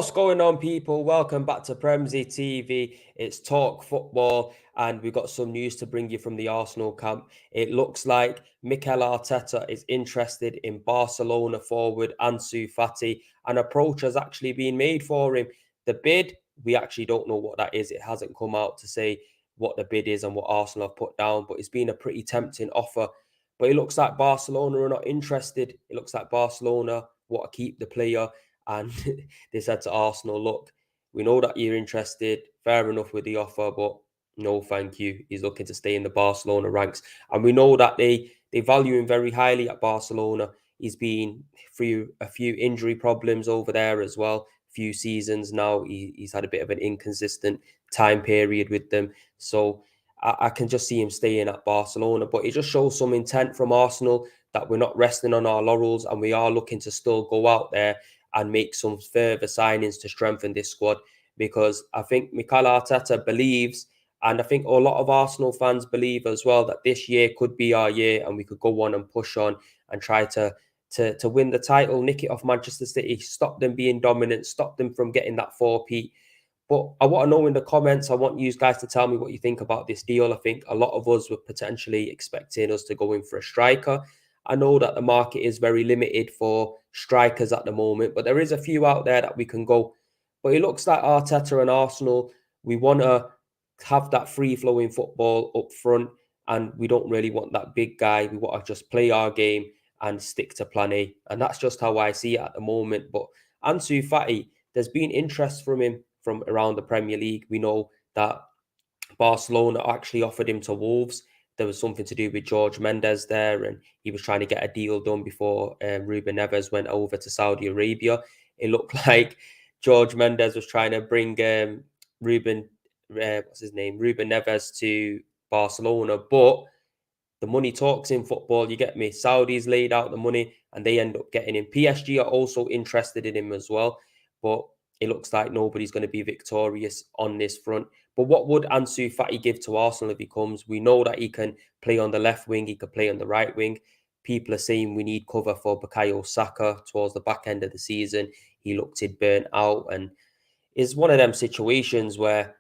What's going on, people? Welcome back to Premsy TV. It's Talk Football, and we've got some news to bring you from the Arsenal camp. It looks like Mikel Arteta is interested in Barcelona forward Ansu Fati. An approach has actually been made for him. The bid, we actually don't know what that is. It hasn't come out to say what the bid is and what Arsenal have put down, but it's been a pretty tempting offer. But it looks like Barcelona are not interested. It looks like Barcelona want to keep the player, and they said to Arsenal, look, we know that you're interested. Fair enough with the offer, but no, thank you. He's looking to stay in the Barcelona ranks. And we know that they value him very highly at Barcelona. He's been through a few injury problems over there as well. Few seasons now. He's had a bit of an inconsistent time period with them. So I can just see him staying at Barcelona. But it just shows some intent from Arsenal that we're not resting on our laurels and we are looking to still go out there and make some further signings to strengthen this squad, because I think Mikel Arteta believes, and I think a lot of Arsenal fans believe as well, that this year could be our year and we could go on and push on and try to win the title, nick it off Manchester City, stop them being dominant, stop them from getting that 4-peat. But I want to know in the comments, I want you guys to tell me what you think about this deal. I think a lot of us were potentially expecting us to go in for a striker. I know that the market is very limited for strikers at the moment, but there is a few out there that we can go. But it looks like Arteta and Arsenal, we want to have that free-flowing football up front, and we don't really want that big guy. We want to just play our game and stick to plan A. And that's just how I see it at the moment. But Ansu Fati, there's been interest from him from around the Premier League. We know that Barcelona actually offered him to Wolves. There was something to do with George Mendes there, and he was trying to get a deal done before Ruben Neves went over to Saudi Arabia. It looked like George Mendes was trying to bring Ruben Neves to Barcelona, but the money talks in football. You get me? Saudis laid out the money and they end up getting him. PSG are also interested in him as well, but it looks like nobody's going to be victorious on this front. But what would Ansu Fati give to Arsenal if he comes? We know that he can play on the left wing, he could play on the right wing. People are saying we need cover for Bukayo Saka towards the back end of the season. He looked it burnt out, and it's one of them situations where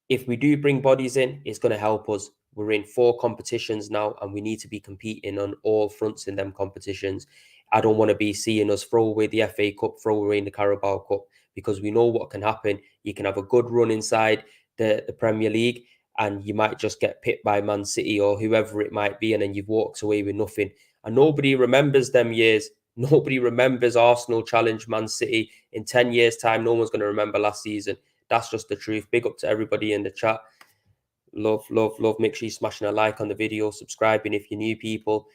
if we do bring bodies in, it's going to help us. We're in 4 competitions now, and we need to be competing on all fronts in them competitions. I don't want to be seeing us throw away the FA Cup, throw away the Carabao Cup, because we know what can happen. You can have a good run inside the Premier League, and you might just get pipped by Man City or whoever it might be, and then you've walked away with nothing. And nobody remembers them years. Nobody remembers Arsenal challenge Man City. In 10 years' time, no one's going to remember last season. That's just the truth. Big up to everybody in the chat. Love, love, love. Make sure you're smashing a like on the video, subscribing if you're new people.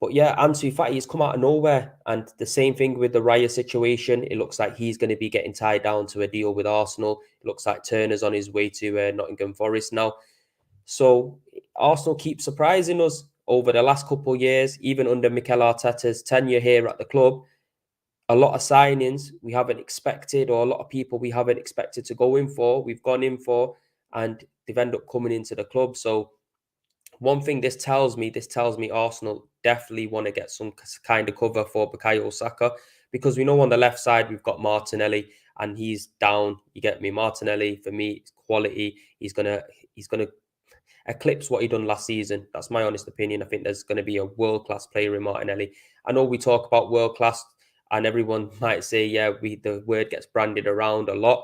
But yeah, Ansu Fati has come out of nowhere. And the same thing with the Raya situation. It looks like he's going to be getting tied down to a deal with Arsenal. It looks like Turner's on his way to Nottingham Forest now. So Arsenal keep surprising us over the last couple of years, even under Mikel Arteta's tenure here at the club. A lot of signings we haven't expected, or a lot of people we haven't expected to go in for, we've gone in for, and they've ended up coming into the club. So one thing this tells me Arsenal definitely want to get some kind of cover for Bukayo Saka, because we know on the left side we've got Martinelli and he's down. You get me? Martinelli, for me, quality. He's gonna eclipse what he done last season. That's my honest opinion. I think there's going to be a world-class player in Martinelli. I know we talk about world-class and everyone might say, yeah, the word gets branded around a lot.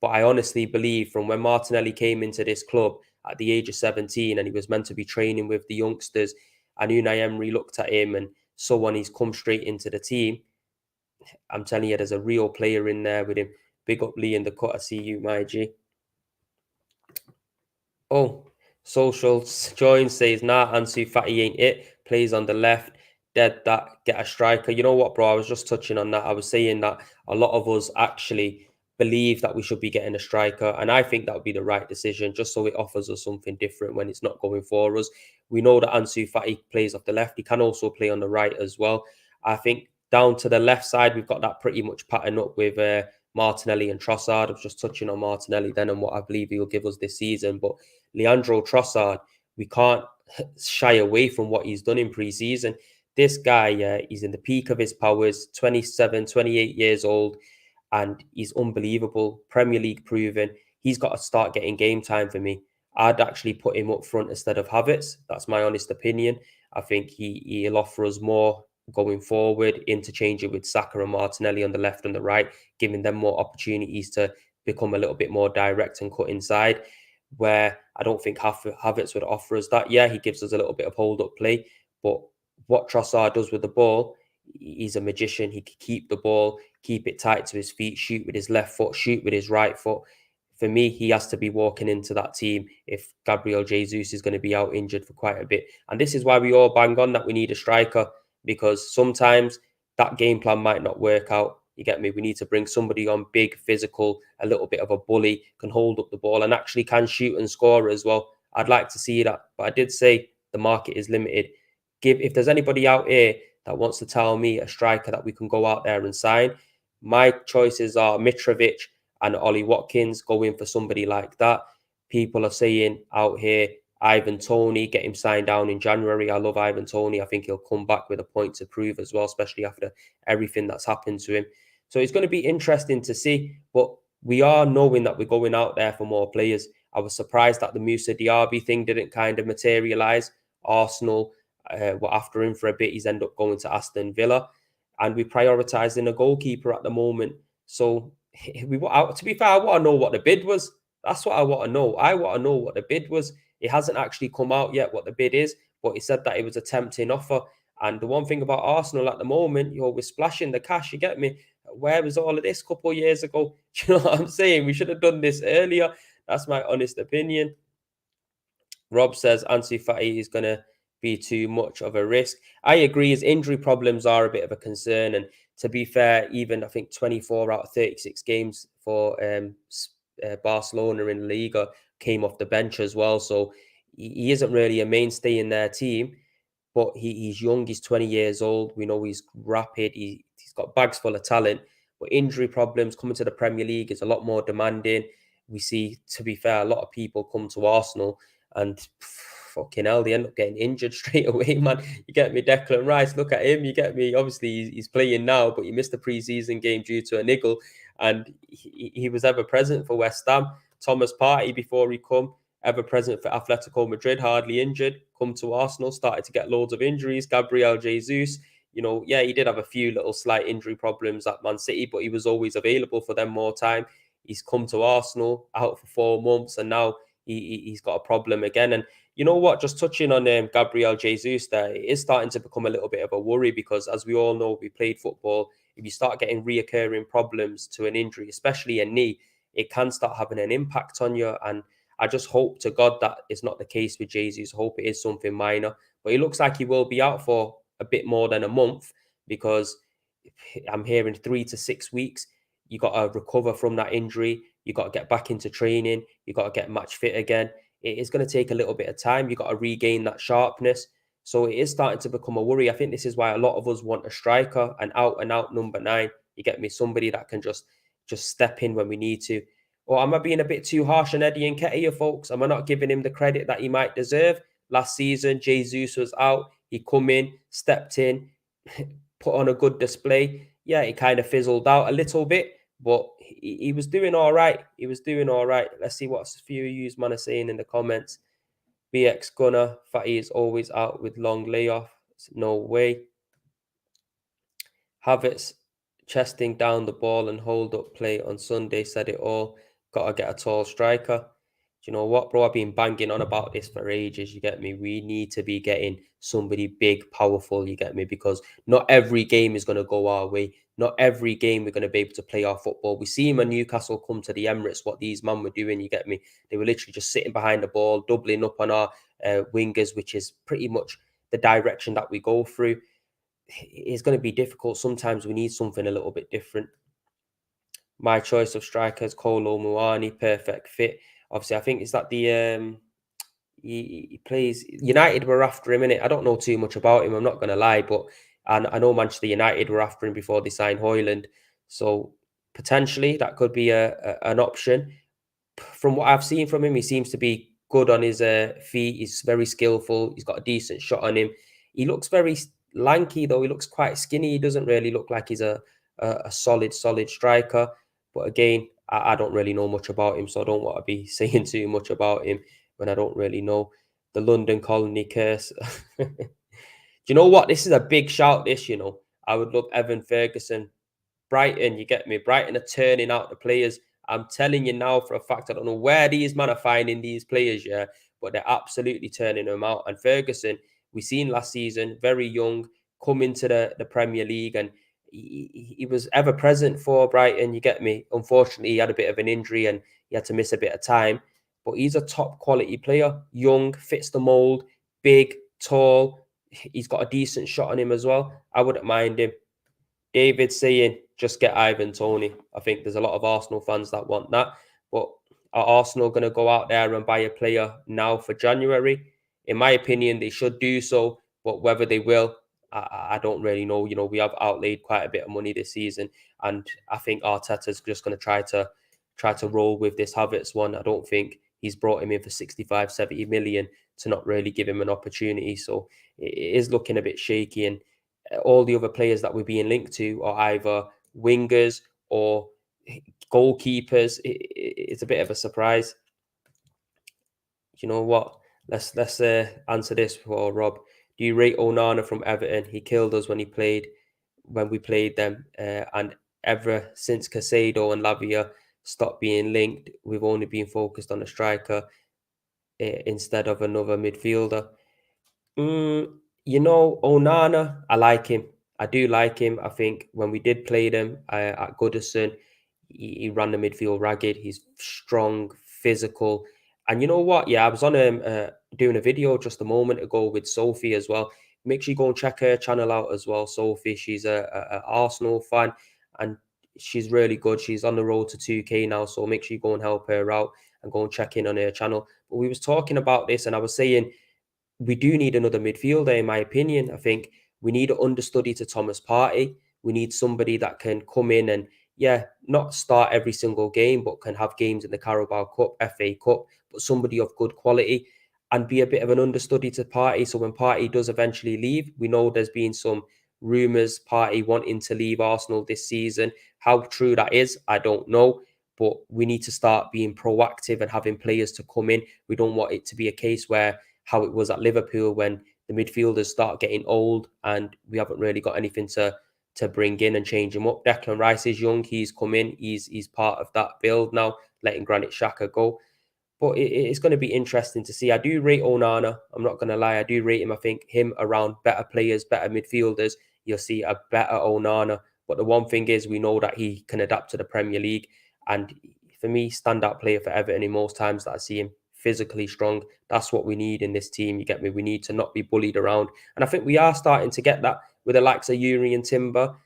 But I honestly believe from when Martinelli came into this club at the age of 17 and he was meant to be training with the youngsters, and Unai Emery looked at him and so on, he's come straight into the team. I'm telling you, there's a real player in there with him. Big up Lee in the cut. I see you, my G. Oh, Social Join says, nah, Ansu Fati ain't it. Plays on the left. Dead that. Get a striker. You know what, bro? I was just touching on that. I was saying that a lot of us actually believe that we should be getting a striker. And I think that would be the right decision, just so it offers us something different when it's not going for us. We know that Ansu Fati plays off the left. He can also play on the right as well. I think down to the left side, we've got that pretty much pattern up with Martinelli and Trossard. I was just touching on Martinelli then and what I believe he'll give us this season. But Leandro Trossard, we can't shy away from what he's done in pre-season. This guy, he's in the peak of his powers, 27, 28 years old. and he's unbelievable. Premier League proven. He's got to start getting game time for me. I'd actually put him up front instead of Havertz. That's my honest opinion. I think he'll offer us more going forward, interchanging with Saka and Martinelli on the left and the right, giving them more opportunities to become a little bit more direct and cut inside, where I don't think Havertz would offer us that. Yeah, he gives us a little bit of hold-up play, but what Trossard does with the ball, he's a magician. He can keep the ball, keep it tight to his feet, shoot with his left foot, shoot with his right foot. For me, he has to be walking into that team if Gabriel Jesus is going to be out injured for quite a bit. And this is why we all bang on that we need a striker, because sometimes that game plan might not work out. You get me? We need to bring somebody on big, physical, a little bit of a bully, can hold up the ball and actually can shoot and score as well. I'd like to see that. But I did say the market is limited. If there's anybody out here that wants to tell me a striker that we can go out there and sign, my choices are Mitrovic and Ollie Watkins. Going for somebody like that. People are saying out here, Ivan Toney, get him signed down in January. I love Ivan Toney. I think he'll come back with a point to prove as well, especially after everything that's happened to him. So it's going to be interesting to see. But we are knowing that we're going out there for more players. I was surprised that the Musa Diaby thing didn't kind of materialise. Arsenal were after him for a bit. He's ended up going to Aston Villa. And we're prioritising a goalkeeper at the moment. So to be fair, I want to know what the bid was. That's what I want to know. I want to know what the bid was. It hasn't actually come out yet what the bid is, but he said that it was a tempting offer. And the one thing about Arsenal at the moment, we're splashing the cash, you get me? Where was all of this a couple of years ago? Do you know what I'm saying? We should have done this earlier. That's my honest opinion. Rob says Ansu Fati is going to be too much of a risk. I agree. His injury problems are a bit of a concern. And to be fair, even I think 24 out of 36 games for Barcelona in La Liga came off the bench as well. So he isn't really a mainstay in their team. But he's young. He's 20 years old. We know he's rapid. He's got bags full of talent. But injury problems coming to the Premier League is a lot more demanding. We see, to be fair, a lot of people come to Arsenal and fucking hell, they end up getting injured straight away, man. You get me? Declan Rice, look at him. You get me? Obviously, he's playing now, but he missed the pre-season game due to a niggle, and he was ever present for West Ham. Thomas Partey, before he come, ever present for Atletico Madrid, hardly injured. Come to Arsenal, started to get loads of injuries. Gabriel Jesus, yeah, he did have a few little slight injury problems at Man City, but he was always available for them more time. He's come to Arsenal, out for 4 months, and now he's got a problem again. And you know what? Just touching on Gabriel Jesus there, it is starting to become a little bit of a worry because, as we all know, we played football. If you start getting reoccurring problems to an injury, especially a knee, it can start having an impact on you. And I just hope to God that is not the case with Jesus. I hope it is something minor. But it looks like he will be out for a bit more than a month because I'm hearing 3 to 6 weeks. You got to recover from that injury. You got to get back into training. You got to get match fit again. It is going to take a little bit of time. You got to regain that sharpness. So it is starting to become a worry. I think this is why a lot of us want a striker, an out and out number 9. You get me? Somebody that can just step in when we need to. Or am I being a bit too harsh on Eddie Nketiah, folks? Am I not giving him the credit that he might deserve? Last season, Jesus was out. He come in, stepped in, put on a good display. Yeah, it kind of fizzled out a little bit, but he was doing all right. He was doing all right. Let's see what a few of you man are saying in the comments. BX Gunner, Fatty is always out with long layoff. No way. Havertz chesting down the ball and hold up play on Sunday said it all. Got to get a tall striker. Do you know what, bro? I've been banging on about this for ages. You get me? We need to be getting somebody big, powerful. You get me? Because not every game is going to go our way. Not every game we're going to be able to play our football. We see when Newcastle come to the Emirates, what these men were doing. You get me? They were literally just sitting behind the ball, doubling up on our wingers, which is pretty much the direction that we go through. It's going to be difficult. Sometimes we need something a little bit different. My choice of strikers, Colo Milani, perfect fit. Obviously, I think it's that he plays United were after him, innit? I don't know too much about him, I'm not going to lie, but I know Manchester United were after him before they signed Højlund. So potentially that could be an option. From what I've seen from him, he seems to be good on his feet. He's very skillful. He's got a decent shot on him. He looks very lanky, though. He looks quite skinny. He doesn't really look like he's a solid striker. But again, I don't really know much about him, so I don't want to be saying too much about him when I don't really know. The London Colony curse. Do you know what? This is a big shout, this, I would love Evan Ferguson. Brighton, you get me? Brighton are turning out the players. I'm telling you now for a fact, I don't know where these men are finding these players, yeah, but they're absolutely turning them out. And Ferguson, we seen last season, very young, come into the Premier League, and he was ever present for Brighton, you get me? Unfortunately, he had a bit of an injury and he had to miss a bit of time, but he's a top quality player, young, fits the mold, big, tall. He's got a decent shot on him as well. I wouldn't mind him. David saying, just get Ivan Toney. I think there's a lot of Arsenal fans that want that. But are Arsenal going to go out there and buy a player now for January? In my opinion, they should do so. But whether they will, I don't really know. We have outlaid quite a bit of money this season. And I think Arteta's just going to try to roll with this Havertz one. I don't think he's brought him in for 65, 70 million to not really give him an opportunity. So it is looking a bit shaky. And all the other players that we're being linked to are either wingers or goalkeepers. It's a bit of a surprise. You know what? Let's answer this for Rob. Do you rate Onana from Everton? He killed us when we played them, and ever since Casado and Lavia stopped being linked, we've only been focused on a striker instead of another midfielder. Onana, I like him. I do like him. I think when we did play them at Goodison, he ran the midfield ragged. He's strong, physical. And you know what? Yeah, I was on doing a video just a moment ago with Sophie as well. Make sure you go and check her channel out as well. Sophie, she's a Arsenal fan and she's really good. She's on the road to 2K now. So make sure you go and help her out and go and check in on her channel. But we was talking about this and I was saying, we do need another midfielder, in my opinion. I think we need an understudy to Thomas Partey. We need somebody that can come in and, yeah, not start every single game, but can have games in the Carabao Cup, FA Cup, but somebody of good quality and be a bit of an understudy to Partey. So when Partey does eventually leave, we know there's been some rumours Partey wanting to leave Arsenal this season. How true that is, I don't know. But we need to start being proactive and having players to come in. We don't want it to be a case where how it was at Liverpool when the midfielders start getting old and we haven't really got anything to bring in and change him up. Declan Rice is young. He's come in. He's part of that build now, letting Granit Xhaka go. But it's going to be interesting to see. I do rate Onana. I'm not going to lie. I do rate him. I think him around better players, better midfielders, you'll see a better Onana. But the one thing is we know that he can adapt to the Premier League. And for me, standout player for Everton in most times that I see him, physically strong. That's what we need in this team. You get me? We need to not be bullied around. And I think we are starting to get that with the likes of Yuri and Timber.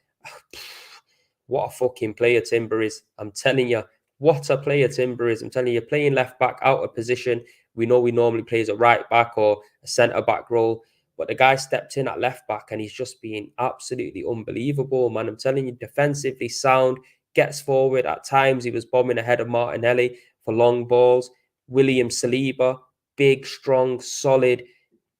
What a fucking player Timber is. I'm telling you, what a player Timber is. I'm telling you, playing left back out of position. We know we normally plays a right back or a centre back role. But the guy stepped in at left back and he's just been absolutely unbelievable, man. I'm telling you, defensively sound, gets forward. At times, he was bombing ahead of Martinelli for long balls. William Saliba, big, strong, solid,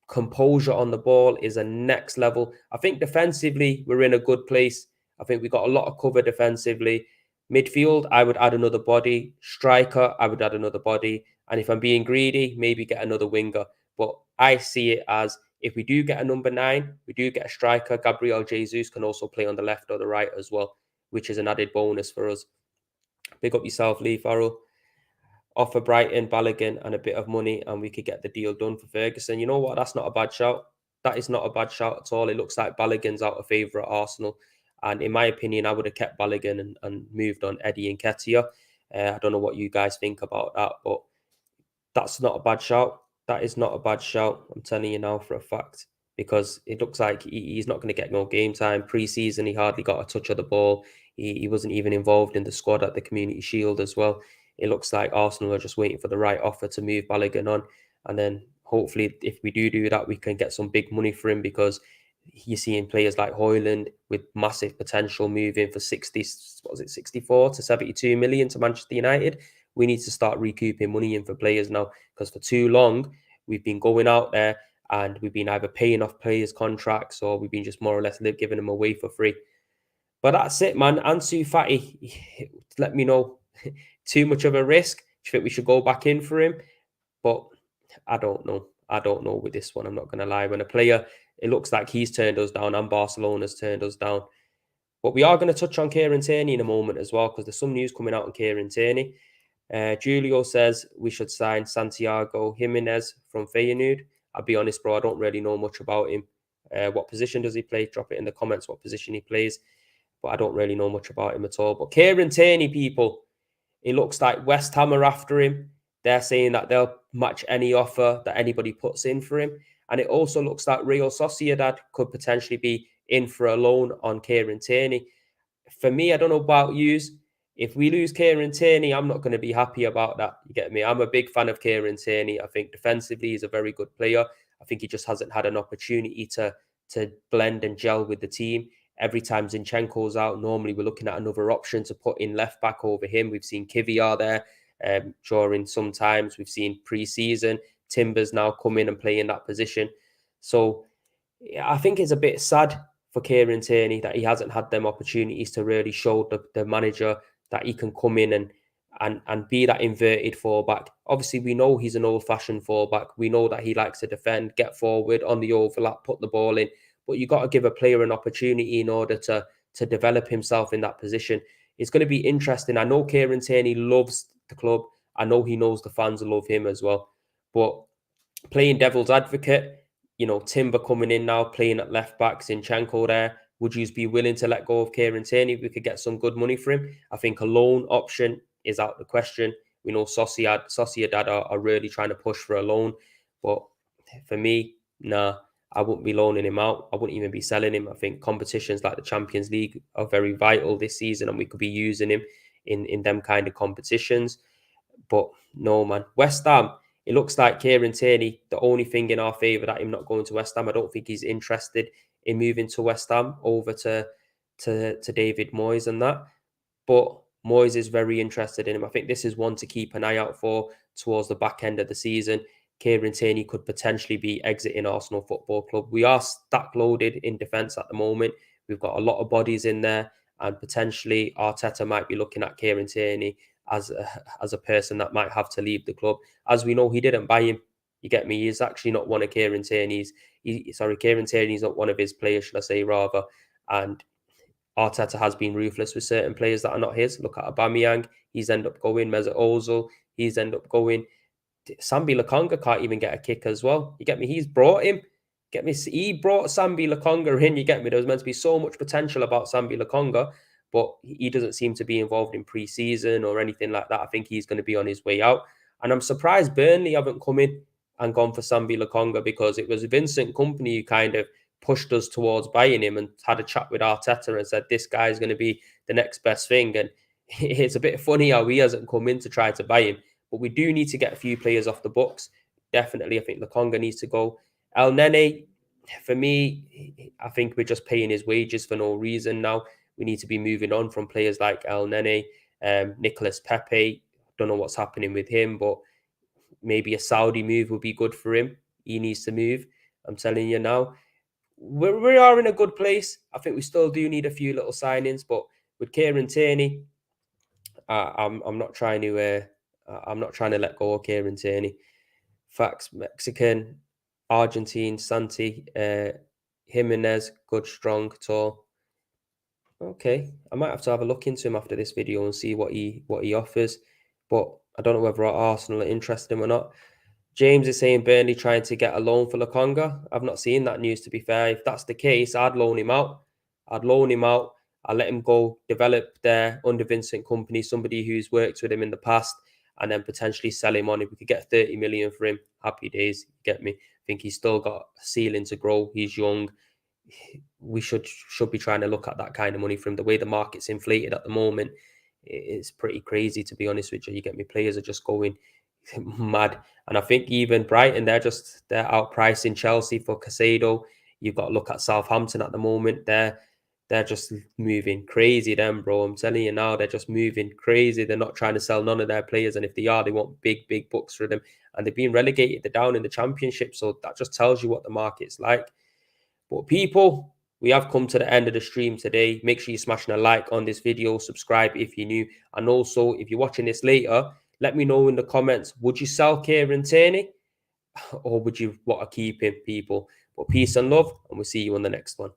composure on the ball is a next level. I think defensively, we're in a good place. I think we got a lot of cover defensively. Midfield, I would add another body. Striker, I would add another body. And if I'm being greedy, maybe get another winger. But I see it as if we do get a number 9, we do get a striker. Gabriel Jesus can also play on the left or the right as well, which is an added bonus for us. Big up yourself, Lee Farrell. Offer Brighton, Balogun, and a bit of money, and we could get the deal done for Ferguson. You know what? That's not a bad shout. That is not a bad shout at all. It looks like Balogun's out of favour at Arsenal. And in my opinion, I would have kept Balogun and moved on Eddie Nketiah. I don't know what you guys think about that, but that's not a bad shout. That is not a bad shout. I'm telling you now for a fact, because it looks like he's not going to get no game time. Pre-season, he hardly got a touch of the ball. He wasn't even involved in the squad at the Community Shield as well. It looks like Arsenal are just waiting for the right offer to move Balogun on. And then hopefully, if we do that, we can get some big money for him, because you're seeing players like Højlund with massive potential moving for 64 to 72 million to Manchester United. We need to start recouping money in for players now, because for too long, we've been going out there and we've been either paying off players' contracts or we've been just more or less giving them away for free. But that's it, man. Ansu Fati, let me know. Too much of a risk? Do you think we should go back in for him? But I don't know. I don't know with this one. I'm not going to lie. When a player, it looks like he's turned us down and Barcelona's turned us down. But we are going to touch on Kieran Tierney in a moment as well, because there's some news coming out on Kieran Tierney. Julio says we should sign Santiago Jimenez from Feyenoord. I'll be honest, bro, I don't really know much about him. What position does he play? Drop it in the comments what position he plays. But I don't really know much about him at all. But Kieran Tierney, people, it looks like West Ham are after him. They're saying that they'll match any offer that anybody puts in for him. And it also looks like Real Sociedad could potentially be in for a loan on Kieran Tierney. For me, I don't know about yous. If we lose Kieran Tierney, I'm not going to be happy about that. You get me? I'm a big fan of Kieran Tierney. I think defensively he's a very good player. I think he just hasn't had an opportunity to blend and gel with the team. Every time Zinchenko's out, normally we're looking at another option to put in left back over him. We've seen Kiviar there during some times. We've seen pre-season. Timber's now come in and play in that position. So I think it's a bit sad for Kieran Tierney that he hasn't had them opportunities to really show the manager that he can come in and be that inverted fullback. Obviously, we know he's an old-fashioned fullback. We know that he likes to defend, get forward on the overlap, put the ball in. But you got to give a player an opportunity in order to develop himself in that position. It's going to be interesting. I know Kieran Tierney loves the club. I know he knows the fans love him as well. But playing devil's advocate, Timber coming in now, playing at left back, Zinchenko there. Would you be willing to let go of Kieran Tierney if we could get some good money for him? I think a loan option is out of the question. We know Sociedad are really trying to push for a loan. But for me, nah, I wouldn't be loaning him out. I wouldn't even be selling him. I think competitions like the Champions League are very vital this season, and we could be using him in them kind of competitions. But no, man. West Ham, it looks like Kieran Tierney, the only thing in our favour that him not going to West Ham. I don't think he's interested in moving to West Ham over to David Moyes and that. But Moyes is very interested in him. I think this is one to keep an eye out for towards the back end of the season. Kieran Tierney could potentially be exiting Arsenal Football Club. We are stack loaded in defence at the moment. We've got a lot of bodies in there, and potentially Arteta might be looking at Kieran Tierney as a person that might have to leave the club. As we know, he didn't buy him. You get me? He's actually not one of Kieran Tierney's. Kieran Tierney's not one of his players, should I say, rather. And Arteta has been ruthless with certain players that are not his. Look at Aubameyang. He's ended up going. Mesut Ozil. He's ended up going. Sambi Lokonga can't even get a kick as well. You get me? He's brought him. Get me? He brought Sambi Lokonga in. You get me? There was meant to be so much potential about Sambi Lokonga, but he doesn't seem to be involved in pre-season or anything like that. I think he's going to be on his way out. And I'm surprised Burnley haven't come in and gone for Sambi Lokonga, because it was Vincent Kompany who kind of pushed us towards buying him and had a chat with Arteta and said, this guy is going to be the next best thing. And it's a bit funny how he hasn't come in to try to buy him. But we do need to get a few players off the books. Definitely, I think Lokonga needs to go. El Nene, for me, I think we're just paying his wages for no reason now. We need to be moving on from players like El Nene, Nicolas Pepe. Don't know what's happening with him, but maybe a Saudi move would be good for him. He needs to move. I'm telling you now. We are in a good place. I think we still do need a few little signings, but with Kieran Tierney, I'm not trying to let go of Kieran Tierney. Facts, Mexican, Argentine, Santi, Jimenez, good, strong, tall. Okay, I might have to have a look into him after this video and see what he offers. But I don't know whether Arsenal are interested in him or not. James is saying Burnley trying to get a loan for Lokonga. I've not seen that news, to be fair. If that's the case, I'd loan him out. I'd let him go develop there under Vincent Kompany, somebody who's worked with him in the past, and then potentially sell him on. If we could get 30 million for him, happy days. Get me? I think he's still got a ceiling to grow. He's young. We should be trying to look at that kind of money from the way the market's inflated at the moment. It's pretty crazy, to be honest with you. You get me? Players are just going mad. And I think even Brighton, they're outpricing Chelsea for Casado. You've got to look at Southampton at the moment. They're just moving crazy, them, bro. I'm telling you now, they're just moving crazy. They're not trying to sell none of their players. And if they are, they want big bucks for them. And they've been relegated. They're down in the Championship. So that just tells you what the market's like. But people, we have come to the end of the stream today. Make sure you're smashing a like on this video, subscribe if you're new, and also if you're watching this later, let me know in the comments, would you sell Kieran Tierney or would you want to keep him, people? But peace and love, and we'll see you on the next one.